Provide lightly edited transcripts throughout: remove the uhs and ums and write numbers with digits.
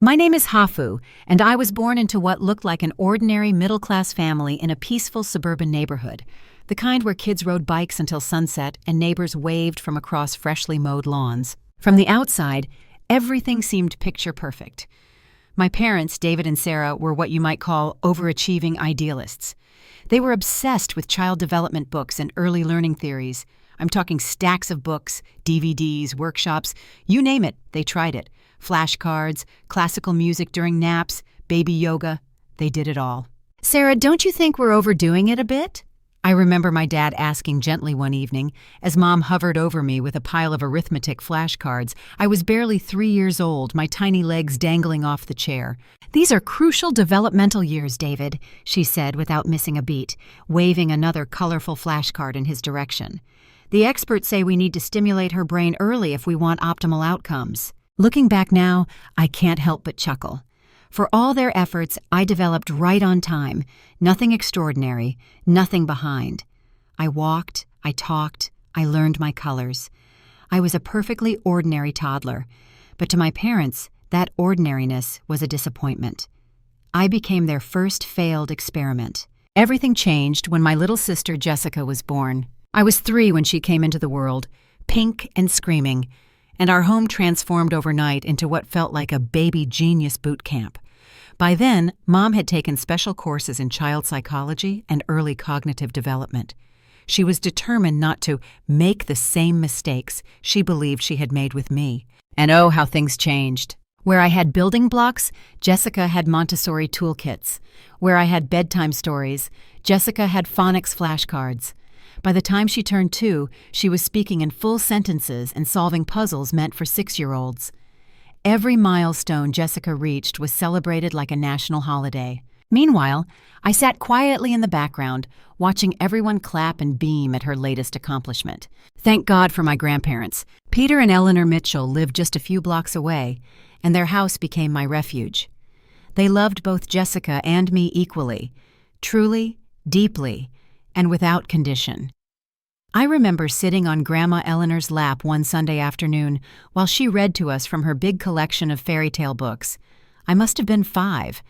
My name is Hafu, and I was born into what looked like an ordinary middle-class family in a peaceful suburban neighborhood, the kind where kids rode bikes until sunset and neighbors waved from across freshly mowed lawns. From the outside, everything seemed picture perfect. My parents, David and Sarah, were what you might call overachieving idealists. They were obsessed with child development books and early learning theories. I'm talking stacks of books, DVDs, workshops, you name it, they tried it. Flashcards, classical music during naps, baby yoga, they did it all. Sarah, don't you think we're overdoing it a bit? I remember my dad asking gently one evening, as Mom hovered over me with a pile of arithmetic flashcards. I was barely 3 years old, my tiny legs dangling off the chair. These are crucial developmental years, David, she said without missing a beat, waving another colorful flashcard in his direction. The experts say we need to stimulate her brain early if we want optimal outcomes. Looking back now, I can't help but chuckle. For all their efforts, I developed right on time, nothing extraordinary, nothing behind. I walked, I talked, I learned my colors. I was a perfectly ordinary toddler, but to my parents, that ordinariness was a disappointment. I became their first failed experiment. Everything changed when my little sister Jessica was born. I was 3 when she came into the world, pink and screaming, and our home transformed overnight into what felt like a baby genius boot camp. By then, Mom had taken special courses in child psychology and early cognitive development. She was determined not to make the same mistakes she believed she had made with me. And oh, how things changed. Where I had building blocks, Jessica had Montessori toolkits. Where I had bedtime stories, Jessica had phonics flashcards. By the time she turned 2, she was speaking in full sentences and solving puzzles meant for 6-year-olds. Every milestone Jessica reached was celebrated like a national holiday. Meanwhile, I sat quietly in the background, watching everyone clap and beam at her latest accomplishment. Thank God for my grandparents. Peter and Eleanor Mitchell lived just a few blocks away, and their house became my refuge. They loved both Jessica and me equally, truly, deeply, and without condition. I remember sitting on Grandma Eleanor's lap one Sunday afternoon while she read to us from her big collection of fairy tale books. I must have been 5.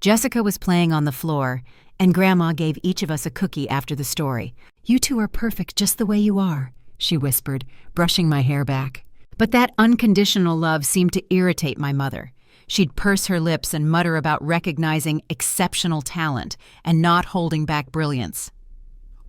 Jessica was playing on the floor, and Grandma gave each of us a cookie after the story. "You two are perfect just the way you are," she whispered, brushing my hair back. But that unconditional love seemed to irritate my mother. She'd purse her lips and mutter about recognizing exceptional talent and not holding back brilliance.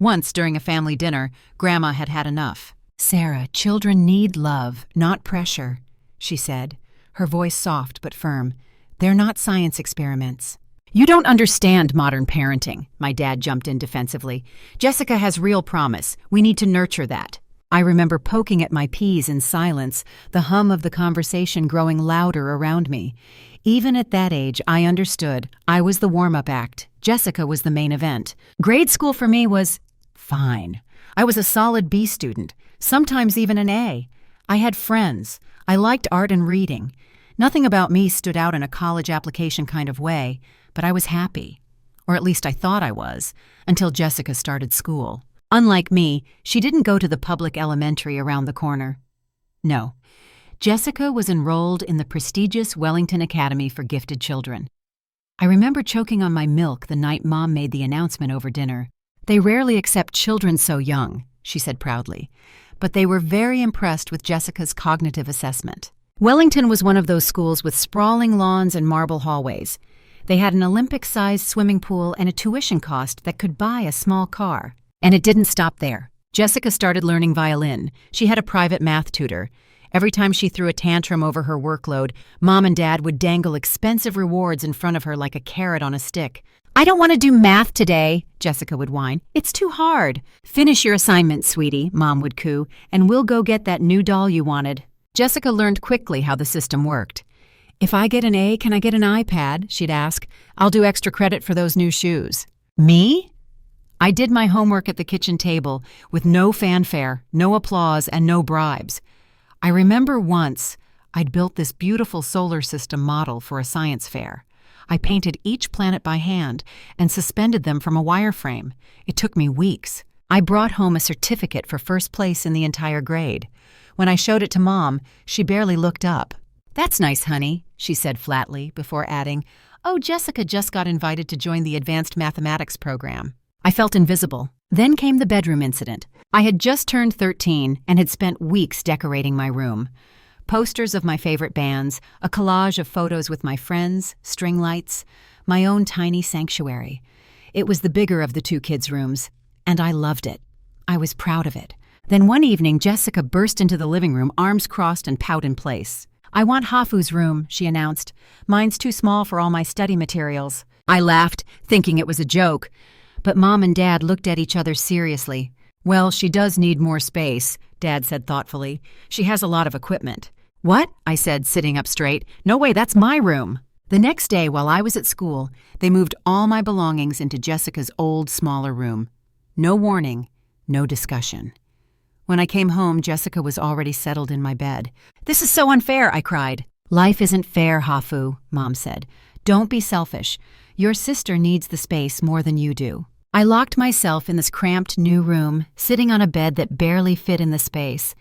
Once, during a family dinner, Grandma had had enough. "Sarah, children need love, not pressure," she said, her voice soft but firm. "They're not science experiments." "You don't understand modern parenting," my dad jumped in defensively. "Jessica has real promise. We need to nurture that." I remember poking at my peas in silence, the hum of the conversation growing louder around me. Even at that age, I understood. I was the warm-up act. Jessica was the main event. Grade school for me was fine. I was a solid B student, sometimes even an A. I had friends. I liked art and reading. Nothing about me stood out in a college application kind of way, but I was happy. Or at least I thought I was, until Jessica started school. Unlike me, she didn't go to the public elementary around the corner. No, Jessica was enrolled in the prestigious Wellington Academy for Gifted Children. I remember choking on my milk the night Mom made the announcement over dinner. "They rarely accept children so young," she said proudly, but they were very impressed with Jessica's cognitive assessment. Wellington was one of those schools with sprawling lawns and marble hallways. They had an Olympic-sized swimming pool and a tuition cost that could buy a small car. And it didn't stop there. Jessica started learning violin. She had a private math tutor. Every time she threw a tantrum over her workload, Mom and Dad would dangle expensive rewards in front of her like a carrot on a stick. "I don't want to do math today," Jessica would whine. "It's too hard." "Finish your assignment, sweetie," Mom would coo, "and we'll go get that new doll you wanted." Jessica learned quickly how the system worked. "If I get an A, can I get an iPad?" she'd ask. "I'll do extra credit for those new shoes." Me? I did my homework at the kitchen table with no fanfare, no applause, and no bribes. I remember once I'd built this beautiful solar system model for a science fair. I painted each planet by hand and suspended them from a wireframe. It took me weeks. I brought home a certificate for first place in the entire grade. When I showed it to Mom, she barely looked up. "That's nice, honey," she said flatly, before adding, "Oh, Jessica just got invited to join the advanced mathematics program." I felt invisible. Then came the bedroom incident. I had just turned 13 and had spent weeks decorating my room. Posters of my favorite bands, a collage of photos with my friends, string lights, my own tiny sanctuary. It was the bigger of the two kids' rooms, and I loved it. I was proud of it. Then one evening, Jessica burst into the living room, arms crossed and pout in place. "I want Hafu's room," she announced. "Mine's too small for all my study materials." I laughed, thinking it was a joke, but Mom and Dad looked at each other seriously. "Well, she does need more space," Dad said thoughtfully. "She has a lot of equipment." "What?" I said, sitting up straight. "No way, that's my room." The next day, while I was at school, they moved all my belongings into Jessica's old, smaller room. No warning, no discussion. When I came home, Jessica was already settled in my bed. "This is so unfair," I cried. "Life isn't fair, Hafu," Mom said. "Don't be selfish. Your sister needs the space more than you do." I locked myself in this cramped new room, sitting on a bed that barely fit in the space.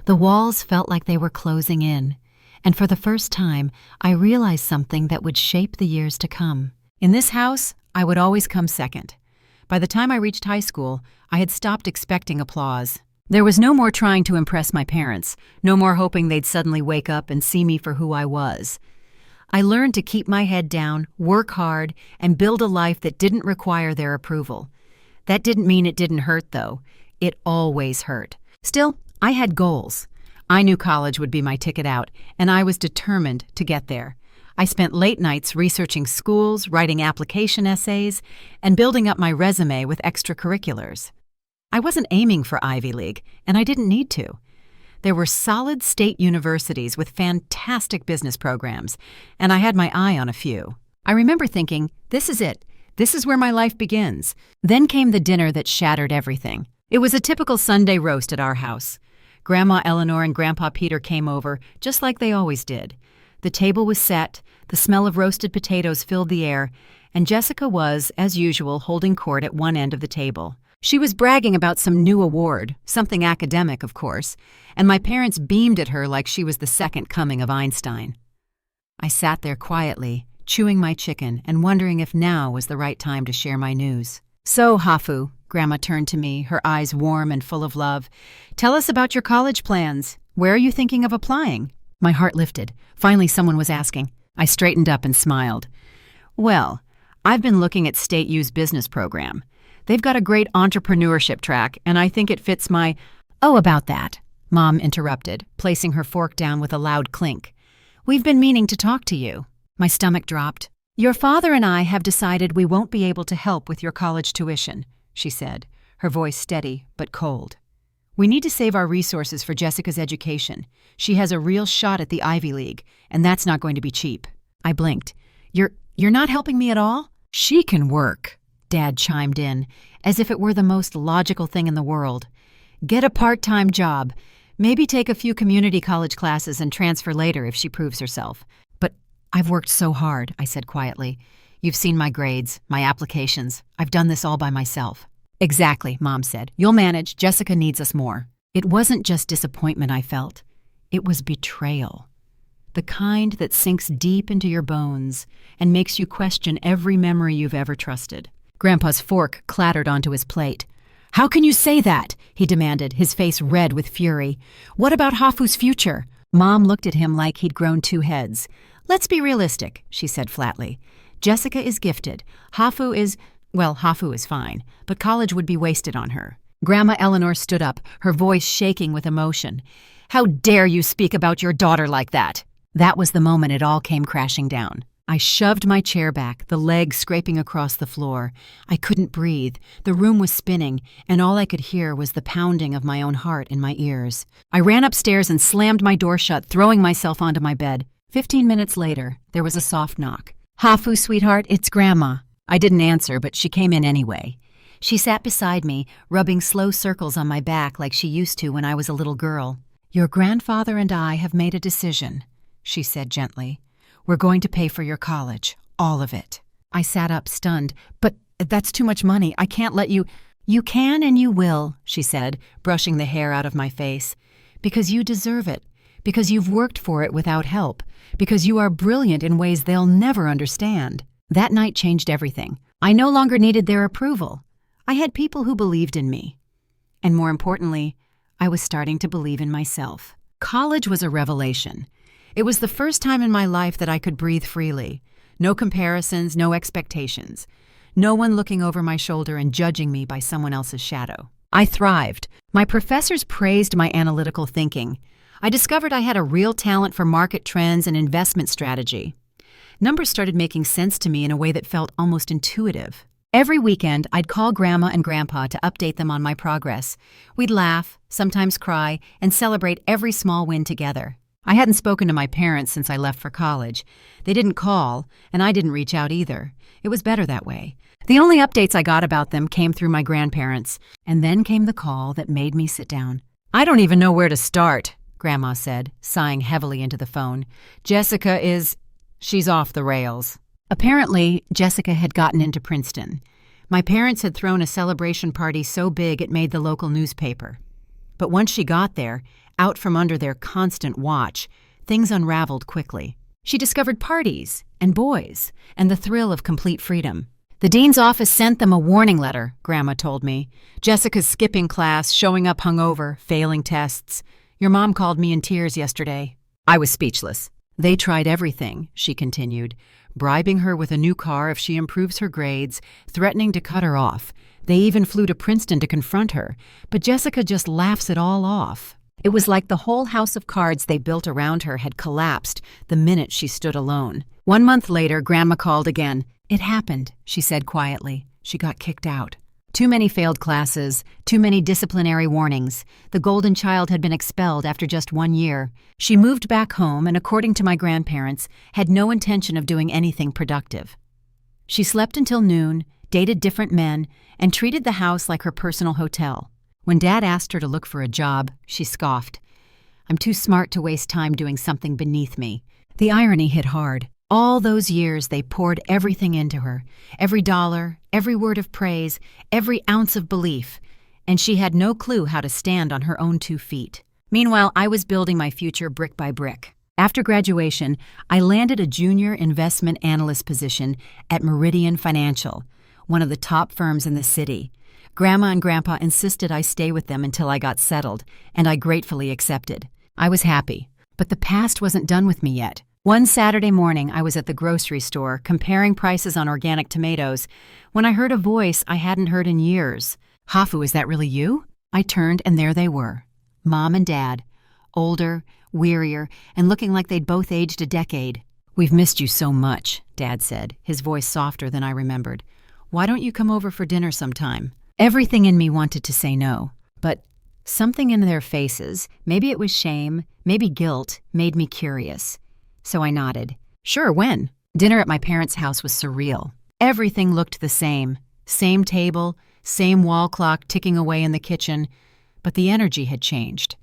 The walls felt like they were closing in, and for the first time, I realized something that would shape the years to come. In this house, I would always come second. By the time I reached high school, I had stopped expecting applause. There was no more trying to impress my parents, no more hoping they'd suddenly wake up and see me for who I was. I learned to keep my head down, work hard, and build a life that didn't require their approval. That didn't mean it didn't hurt, though. It always hurt. Still, I had goals. I knew college would be my ticket out, and I was determined to get there. I spent late nights researching schools, writing application essays, and building up my resume with extracurriculars. I wasn't aiming for Ivy League, and I didn't need to. There were solid state universities with fantastic business programs, and I had my eye on a few. I remember thinking, this is it. This is where my life begins. Then came the dinner that shattered everything. It was a typical Sunday roast at our house. Grandma Eleanor and Grandpa Peter came over, just like they always did. The table was set, the smell of roasted potatoes filled the air, and Jessica was, as usual, holding court at one end of the table. She was bragging about some new award, something academic, of course, and my parents beamed at her like she was the second coming of Einstein. I sat there quietly, chewing my chicken and wondering if now was the right time to share my news. "So, Hafu," Grandma turned to me, her eyes warm and full of love, "tell us about your college plans. Where are you thinking of applying?" My heart lifted. Finally, someone was asking. I straightened up and smiled. "Well, I've been looking at State U's business program. They've got a great entrepreneurship track, and I think it fits my—" "Oh, about that," Mom interrupted, placing her fork down with a loud clink. "We've been meaning to talk to you." My stomach dropped. "Your father and I have decided we won't be able to help with your college tuition," she said, her voice steady but cold. "We need to save our resources for Jessica's education. She has a real shot at the Ivy League, and that's not going to be cheap." I blinked. You're not helping me at all?" "She can work," Dad chimed in, as if it were the most logical thing in the world. "Get a part-time job. Maybe take a few community college classes and transfer later if she proves herself. But I've worked so hard," I said quietly. "You've seen my grades, my applications. I've done this all by myself." "Exactly," Mom said. "You'll manage. Jessica needs us more." It wasn't just disappointment I felt. It was betrayal. The kind that sinks deep into your bones and makes you question every memory you've ever trusted. Grandpa's fork clattered onto his plate. "How can you say that?" he demanded, his face red with fury. "What about Hafu's future?" Mom looked at him like he'd grown two heads. "Let's be realistic," she said flatly. "Jessica is gifted. Hafu is fine, but college would be wasted on her." Grandma Eleanor stood up, her voice shaking with emotion. "How dare you speak about your daughter like that?" That was the moment it all came crashing down. I shoved my chair back, the legs scraping across the floor. I couldn't breathe. The room was spinning, and all I could hear was the pounding of my own heart in my ears. I ran upstairs and slammed my door shut, throwing myself onto my bed. 15 minutes later, there was a soft knock. "Hafu, sweetheart, it's Grandma." I didn't answer, but she came in anyway. She sat beside me, rubbing slow circles on my back like she used to when I was a little girl. "Your grandfather and I have made a decision," she said gently. "We're going to pay for your college, all of it." I sat up, stunned. "But that's too much money. I can't let you—" "You can and you will," she said, brushing the hair out of my face. "Because you deserve it. because you've worked for it without help, because you are brilliant in ways they'll never understand. That night changed everything. I no longer needed their approval. I had people who believed in me. And more importantly, I was starting to believe in myself. College was a revelation. It was the first time in my life that I could breathe freely. No comparisons, no expectations. No one looking over my shoulder and judging me by someone else's shadow. I thrived. My professors praised my analytical thinking. I discovered I had a real talent for market trends and investment strategy. Numbers started making sense to me in a way that felt almost intuitive. Every weekend, I'd call Grandma and Grandpa to update them on my progress. We'd laugh, sometimes cry, and celebrate every small win together. I hadn't spoken to my parents since I left for college. They didn't call, and I didn't reach out either. It was better that way. The only updates I got about them came through my grandparents, and then came the call that made me sit down. "I don't even know where to start," Grandma said, sighing heavily into the phone. She's off the rails." Apparently, Jessica had gotten into Princeton. My parents had thrown a celebration party so big it made the local newspaper. But once she got there, out from under their constant watch, things unraveled quickly. She discovered parties and boys and the thrill of complete freedom. "The dean's office sent them a warning letter," Grandma told me. "Jessica's skipping class, showing up hungover, failing tests. Your mom called me in tears yesterday." I was speechless. "They tried everything," she continued, bribing her with a new car if she improves her grades, threatening to cut her off. They even flew to Princeton to confront her, but Jessica just laughs it all off. It was like the whole house of cards they built around her had collapsed the minute she stood alone. 1 month later, Grandma called again. "It happened," she said quietly. "She got kicked out. Too many failed classes, too many disciplinary warnings. The golden child had been expelled after just 1 year. She moved back home and, according to my grandparents, had no intention of doing anything productive. She slept until noon, dated different men, and treated the house like her personal hotel. When Dad asked her to look for a job, she scoffed. I'm too smart to waste time doing something beneath me." The irony hit hard. All those years they poured everything into her, every dollar, every word of praise, every ounce of belief, and she had no clue how to stand on her own 2 feet. Meanwhile, I was building my future brick by brick. After graduation, I landed a junior investment analyst position at Meridian Financial, one of the top firms in the city. Grandma and Grandpa insisted I stay with them until I got settled, and I gratefully accepted. I was happy, but the past wasn't done with me yet. One Saturday morning, I was at the grocery store comparing prices on organic tomatoes when I heard a voice I hadn't heard in years. "Hafu, is that really you?" I turned, and there they were, Mom and Dad, older, wearier, and looking like they'd both aged a decade. "We've missed you so much," Dad said, his voice softer than I remembered. "Why don't you come over for dinner sometime?" Everything in me wanted to say no, but something in their faces, maybe it was shame, maybe guilt, made me curious. So I nodded. "Sure, when?" Dinner at my parents' house was surreal. Everything looked the same. Same table, same wall clock ticking away in the kitchen, but the energy had changed.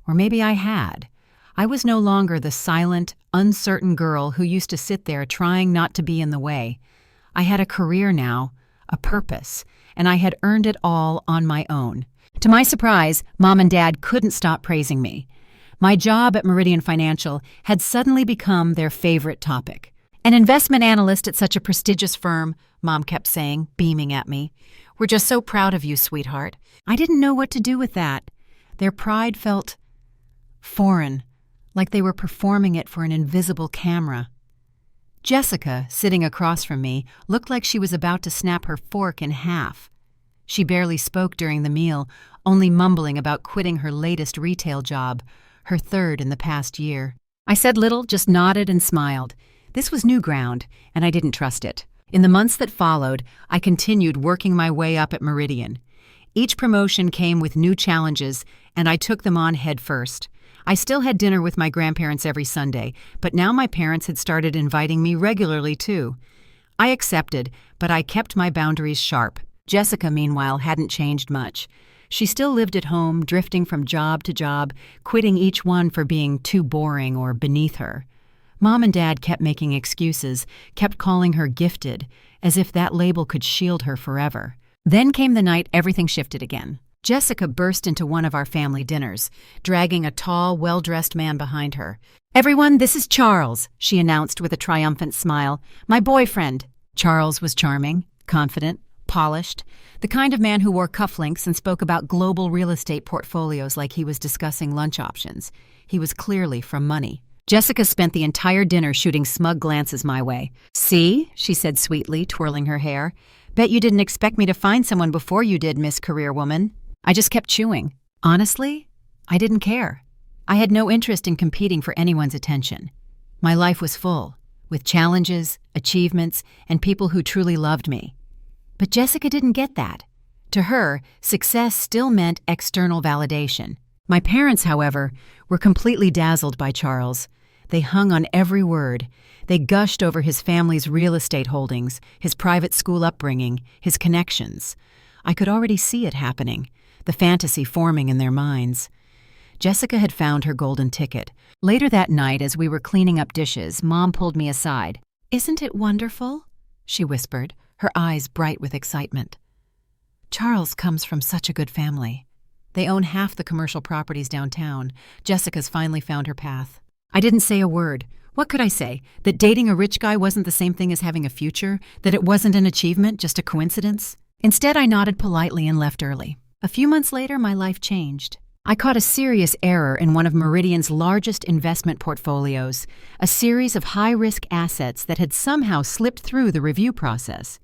Or maybe I had. I was no longer the silent, uncertain girl who used to sit there trying not to be in the way. I had a career now, a purpose, and I had earned it all on my own. To my surprise, Mom and Dad couldn't stop praising me. My job at Meridian Financial had suddenly become their favorite topic. "An investment analyst at such a prestigious firm," Mom kept saying, beaming at me. "We're just so proud of you, sweetheart." I didn't know what to do with that. Their pride felt foreign, like they were performing it for an invisible camera. Jessica, sitting across from me, looked like she was about to snap her fork in half. She barely spoke during the meal, only mumbling about quitting her latest retail job, her 3rd in the past year. I said little, just nodded and smiled. This was new ground, and I didn't trust it. In the months that followed, I continued working my way up at Meridian. Each promotion came with new challenges, and I took them on head first. I still had dinner with my grandparents every Sunday, but now my parents had started inviting me regularly too. I accepted, but I kept my boundaries sharp. Jessica, meanwhile, hadn't changed much. She still lived at home, drifting from job to job, quitting each one for being too boring or beneath her. Mom and Dad kept making excuses, kept calling her gifted, as if that label could shield her forever. Then came the night everything shifted again. Jessica burst into one of our family dinners, dragging a tall, well-dressed man behind her. "Everyone, this is Charles," she announced with a triumphant smile. "My boyfriend." Charles was charming, confident, polished, the kind of man who wore cufflinks and spoke about global real estate portfolios like he was discussing lunch options. He was clearly from money. Jessica spent the entire dinner shooting smug glances my way. "See," she said sweetly, twirling her hair. "Bet you didn't expect me to find someone before you did, Miss Career Woman." I just kept chewing. Honestly, I didn't care. I had no interest in competing for anyone's attention. My life was full, with challenges, achievements, and people who truly loved me. But Jessica didn't get that. To her, success still meant external validation. My parents, however, were completely dazzled by Charles. They hung on every word. They gushed over his family's real estate holdings, his private school upbringing, his connections. I could already see it happening, the fantasy forming in their minds. Jessica had found her golden ticket. Later that night, as we were cleaning up dishes, Mom pulled me aside. "Isn't it wonderful?" she whispered, her eyes bright with excitement. "Charles comes from such a good family. They own half the commercial properties downtown. Jessica's finally found her path." I didn't say a word. What could I say? That dating a rich guy wasn't the same thing as having a future? That it wasn't an achievement, just a coincidence? Instead, I nodded politely and left early. A few months later, my life changed. I caught a serious error in one of Meridian's largest investment portfolios, a series of high-risk assets that had somehow slipped through the review process.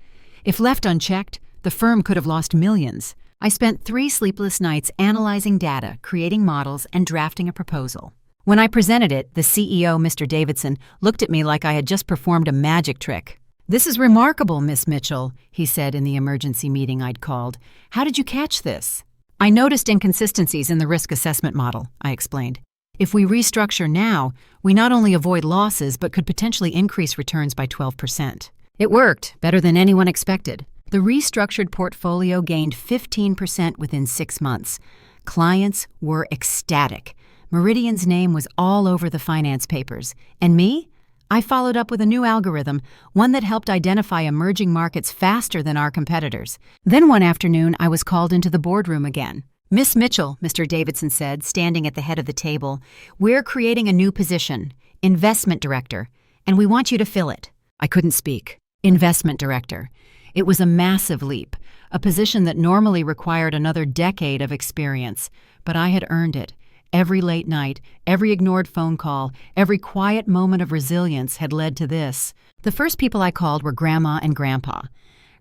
If left unchecked, the firm could have lost millions. I spent 3 sleepless nights analyzing data, creating models, and drafting a proposal. When I presented it, the CEO, Mr. Davidson, looked at me like I had just performed a magic trick. "This is remarkable, Miss Mitchell," he said in the emergency meeting I'd called. "How did you catch this?" "I noticed inconsistencies in the risk assessment model," I explained. "If we restructure now, we not only avoid losses but could potentially increase returns by 12%. It worked, better than anyone expected. The restructured portfolio gained 15% within 6 months. Clients were ecstatic. Meridian's name was all over the finance papers. And me? I followed up with a new algorithm, one that helped identify emerging markets faster than our competitors. Then one afternoon, I was called into the boardroom again. "Miss Mitchell," Mr. Davidson said, standing at the head of the table, "we're creating a new position, investment director, and we want you to fill it." I couldn't speak. Investment director. It was a massive leap, a position that normally required another decade of experience, but I had earned it. Every late night, every ignored phone call, every quiet moment of resilience had led to this. The first people I called were Grandma and Grandpa.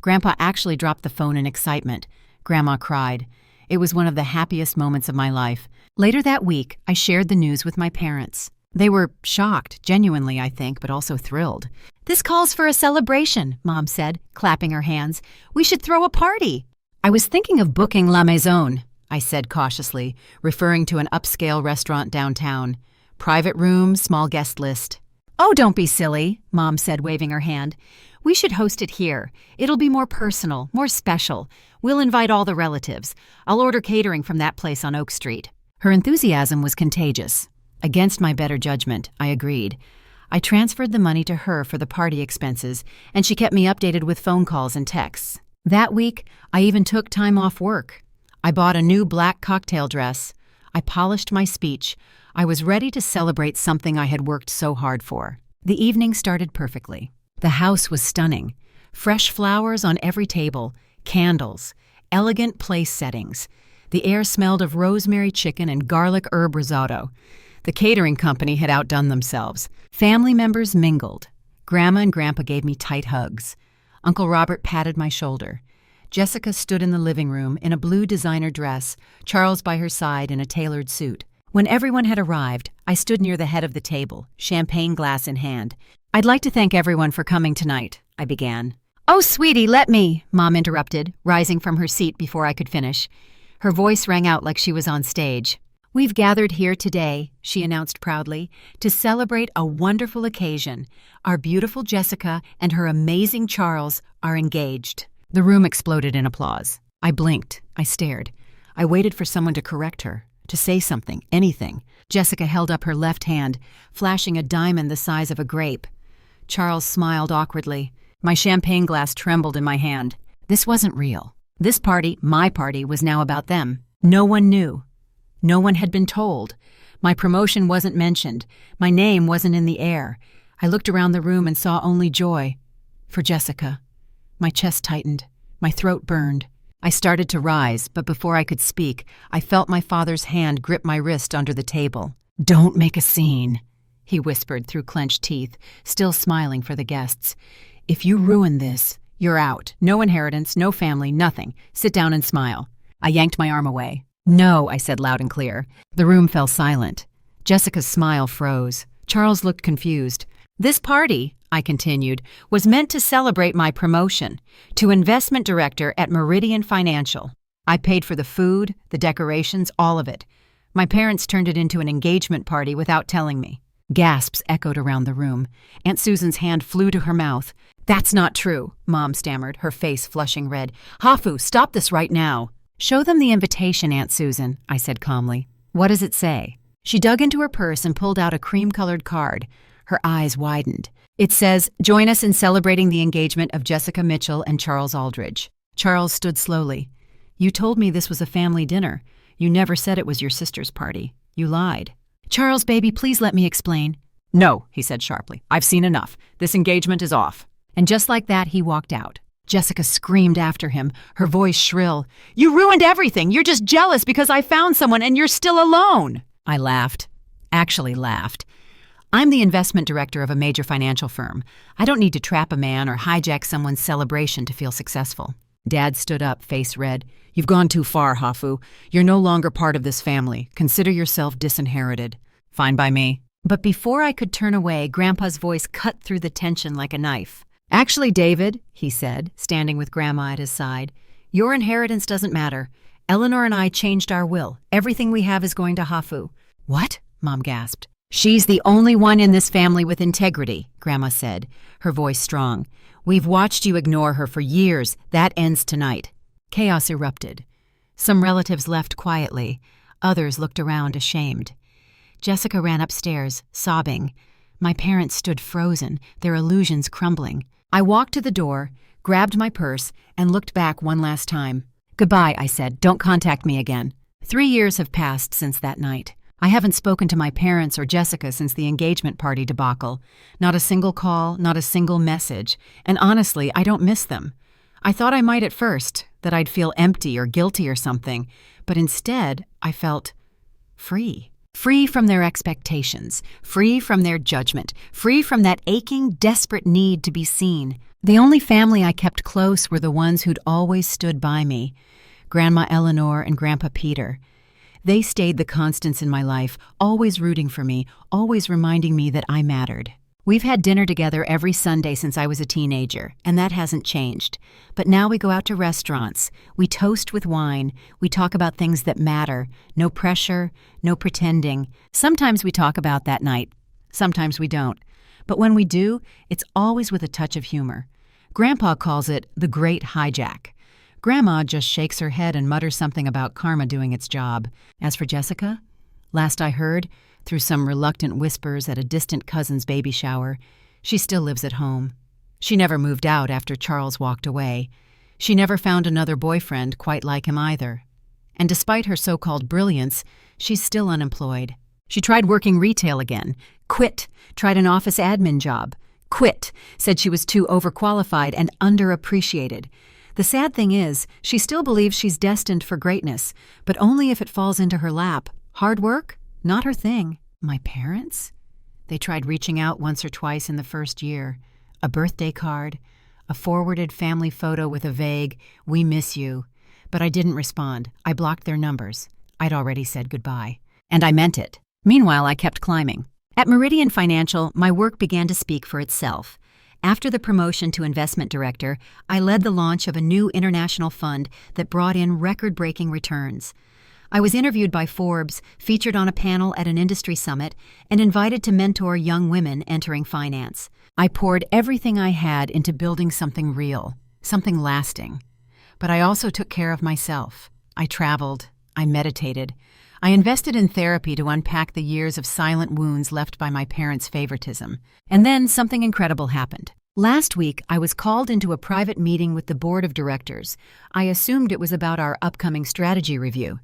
Grandpa actually dropped the phone in excitement. Grandma cried. It was one of the happiest moments of my life. Later that week, I shared the news with my parents. They were shocked, genuinely, I think, but also thrilled. "This calls for a celebration," Mom said, clapping her hands. "We should throw a party." "I was thinking of booking La Maison," I said cautiously, referring to an upscale restaurant downtown. "Private room, small guest list." "Oh, don't be silly," Mom said, waving her hand. "We should host it here. It'll be more personal, more special. We'll invite all the relatives. I'll order catering from that place on Oak Street." Her enthusiasm was contagious. Against my better judgment, I agreed. I transferred the money to her for the party expenses, and she kept me updated with phone calls and texts. That week, I even took time off work. I bought a new black cocktail dress. I polished my speech. I was ready to celebrate something I had worked so hard for. The evening started perfectly. The house was stunning. Fresh flowers on every table, candles, elegant place settings. The air smelled of rosemary chicken and garlic herb risotto. The catering company had outdone themselves. Family members mingled. Grandma and Grandpa gave me tight hugs. Uncle Robert patted my shoulder. Jessica stood in the living room in a blue designer dress, Charles by her side in a tailored suit. When everyone had arrived, I stood near the head of the table, champagne glass in hand. "I'd like to thank everyone for coming tonight," I began. "Oh, sweetie, let me," Mom interrupted, rising from her seat before I could finish. Her voice rang out like she was on stage. "We've gathered here today," she announced proudly, "to celebrate a wonderful occasion. Our beautiful Jessica and her amazing Charles are engaged." The room exploded in applause. I blinked. I stared. I waited for someone to correct her, to say something, anything. Jessica held up her left hand, flashing a diamond the size of a grape. Charles smiled awkwardly. My champagne glass trembled in my hand. This wasn't real. This party, my party, was now about them. No one knew. No one had been told. My promotion wasn't mentioned. My name wasn't in the air. I looked around the room and saw only joy. For Jessica. My chest tightened. My throat burned. I started to rise, but before I could speak, I felt my father's hand grip my wrist under the table. "Don't make a scene," he whispered through clenched teeth, still smiling for the guests. "If you ruin this, you're out. No inheritance, no family, nothing. Sit down and smile." I yanked my arm away. "No," I said loud and clear. The room fell silent. Jessica's smile froze. Charles looked confused. "This party," I continued, "was meant to celebrate my promotion to investment director at Meridian Financial. I paid for the food, the decorations, all of it. My parents turned it into an engagement party without telling me." Gasps echoed around the room. Aunt Susan's hand flew to her mouth. "That's not true," Mom stammered, her face flushing red. "Hafu, stop this right now." "Show them the invitation, Aunt Susan," I said calmly. "What does it say?" She dug into her purse and pulled out a cream-colored card. Her eyes widened. "It says, 'Join us in celebrating the engagement of Jessica Mitchell and Charles Aldridge.'" Charles stood slowly. "You told me this was a family dinner. You never said it was your sister's party. You lied." "Charles, baby, please let me explain." "No," he said sharply. "I've seen enough. This engagement is off." And just like that, he walked out. Jessica screamed after him, her voice shrill. "You ruined everything! You're just jealous because I found someone and you're still alone!" I laughed. Actually laughed. "I'm the investment director of a major financial firm. I don't need to trap a man or hijack someone's celebration to feel successful." Dad stood up, face red. "You've gone too far, Hafu. You're no longer part of this family. Consider yourself disinherited." "Fine by me." But before I could turn away, Grandpa's voice cut through the tension like a knife. "Actually, David," he said, standing with Grandma at his side, "your inheritance doesn't matter. Eleanor and I changed our will. Everything we have is going to Hafu." "What?" Mom gasped. "She's the only one in this family with integrity," Grandma said, her voice strong. "We've watched you ignore her for years. That ends tonight." Chaos erupted. Some relatives left quietly. Others looked around ashamed. Jessica ran upstairs, sobbing. My parents stood frozen, their illusions crumbling. I walked to the door, grabbed my purse, and looked back one last time. "Goodbye," I said. "Don't contact me again." 3 years have passed since that night. I haven't spoken to my parents or Jessica since the engagement party debacle. Not a single call, not a single message. And honestly, I don't miss them. I thought I might at first, that I'd feel empty or guilty or something. But instead, I felt free. Free from their expectations, free from their judgment, free from that aching, desperate need to be seen. The only family I kept close were the ones who'd always stood by me. Grandma Eleanor and Grandpa Peter. They stayed the constants in my life, always rooting for me, always reminding me that I mattered. We've had dinner together every Sunday since I was a teenager, and that hasn't changed. But now we go out to restaurants, we toast with wine, we talk about things that matter, no pressure, no pretending. Sometimes we talk about that night, sometimes we don't. But when we do, it's always with a touch of humor. Grandpa calls it the Great Hijack. Grandma just shakes her head and mutters something about karma doing its job. As for Jessica, last I heard, through some reluctant whispers at a distant cousin's baby shower, she still lives at home. She never moved out after Charles walked away. She never found another boyfriend quite like him either. And despite her so-called brilliance, she's still unemployed. She tried working retail again, quit, tried an office admin job, quit, said she was too overqualified and underappreciated. The sad thing is, she still believes she's destined for greatness, but only if it falls into her lap. Hard work? Not her thing. My parents? They tried reaching out once or twice in the first year. A birthday card, a forwarded family photo with a vague, "We miss you." But I didn't respond. I blocked their numbers. I'd already said goodbye. And I meant it. Meanwhile, I kept climbing. At Meridian Financial, my work began to speak for itself. After the promotion to investment director, I led the launch of a new international fund that brought in record-breaking returns. I was interviewed by Forbes, featured on a panel at an industry summit, and invited to mentor young women entering finance. I poured everything I had into building something real, something lasting. But I also took care of myself. I traveled. I meditated. I invested in therapy to unpack the years of silent wounds left by my parents' favoritism. And then something incredible happened. Last week, I was called into a private meeting with the board of directors. I assumed it was about our upcoming strategy review.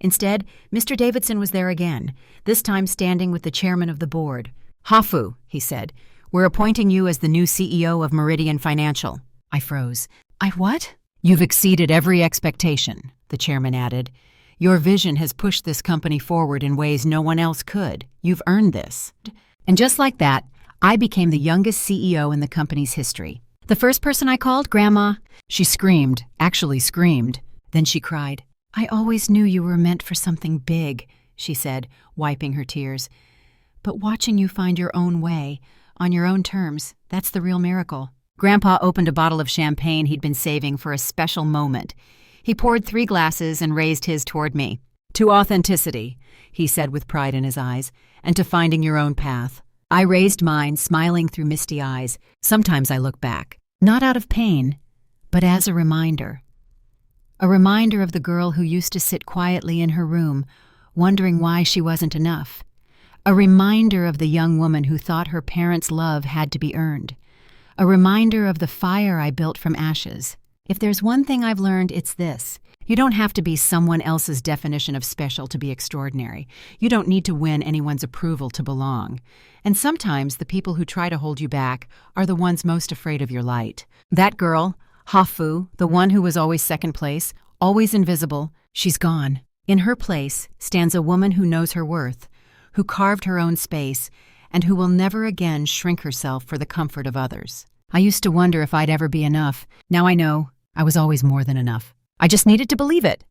Instead, Mr. Davidson was there again, this time standing with the chairman of the board. "Hafu," he said, "we're appointing you as the new CEO of Meridian Financial." I froze. "I what?" "You've exceeded every expectation," the chairman added. "Your vision has pushed this company forward in ways no one else could. You've earned this." And just like that, I became the youngest CEO in the company's history. The first person I called, Grandma, she screamed, actually screamed. Then she cried. "I always knew you were meant for something big," she said, wiping her tears. "But watching you find your own way, on your own terms, that's the real miracle." Grandpa opened a bottle of champagne he'd been saving for a special moment. He poured 3 glasses and raised his toward me. "To authenticity," he said with pride in his eyes, "and to finding your own path." I raised mine, smiling through misty eyes. Sometimes I look back, not out of pain, but as a reminder. A reminder of the girl who used to sit quietly in her room, wondering why she wasn't enough. A reminder of the young woman who thought her parents' love had to be earned. A reminder of the fire I built from ashes. If there's one thing I've learned, it's this. You don't have to be someone else's definition of special to be extraordinary. You don't need to win anyone's approval to belong. And sometimes the people who try to hold you back are the ones most afraid of your light. That girl, Hafu, the one who was always second place, always invisible, she's gone. In her place stands a woman who knows her worth, who carved her own space, and who will never again shrink herself for the comfort of others. I used to wonder if I'd ever be enough. Now I know I was always more than enough. I just needed to believe it.